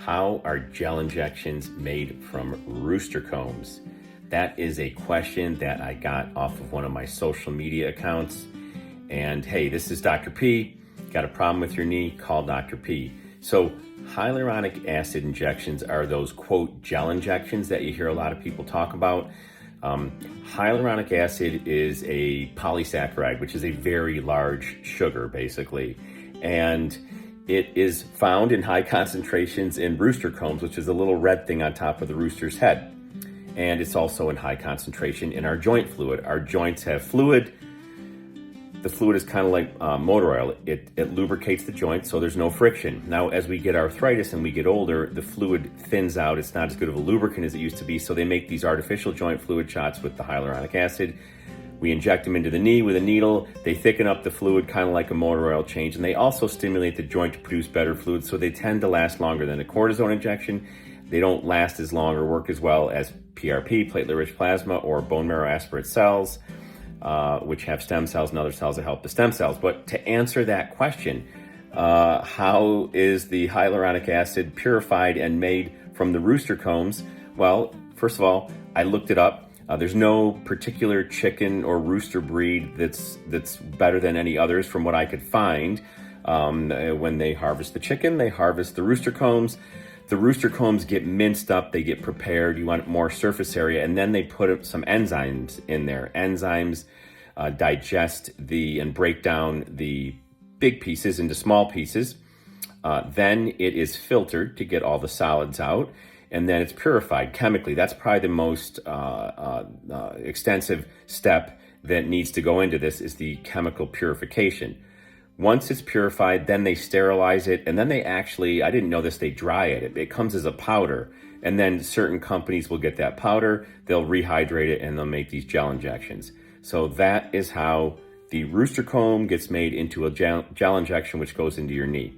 How are gel injections made from rooster combs? That is a question that I got off of one of my social media accounts. And hey, this is Dr. P. Got a problem with your knee? Call Dr. P. So hyaluronic acid injections are those, quote, gel injections that you hear a lot of people talk about. Hyaluronic acid is a polysaccharide, which is a very large sugar, basically. And it is found in high concentrations in rooster combs, which is a little red thing on top of the rooster's head. And it's also in high concentration in our joint fluid. Our joints have fluid. The fluid is kind of like motor oil. It lubricates the joint so there's no friction. Now, as we get arthritis and we get older, the fluid thins out. It's not as good of a lubricant as it used to be, so they make these artificial joint fluid shots with the hyaluronic acid. We inject them into the knee with a needle. They thicken up the fluid kind of like a motor oil change, and they also stimulate the joint to produce better fluid, so they tend to last longer than a cortisone injection. They don't last as long or work as well as PRP, platelet-rich plasma, or bone marrow aspirate cells, which have stem cells and other cells that help the stem cells. But to answer that question, how is the hyaluronic acid purified and made from the rooster combs? Well, first of all, I looked it up. There's no particular chicken or rooster breed that's better than any others from what I could find. When they harvest the chicken, they harvest the rooster combs. The rooster combs get minced up, they get prepared. You want more surface area, and then they put some enzymes in there. Enzymes digest and break down the big pieces into small pieces. Then it is filtered to get all the solids out, and then it's purified chemically. That's probably the most extensive step that needs to go into this, is the chemical purification. Once it's purified, then they sterilize it, and then they actually, I didn't know this, they dry it. It comes as a powder, and then certain companies will get that powder, they'll rehydrate it, and they'll make these gel injections. So that is how the rooster comb gets made into a gel injection, which goes into your knee.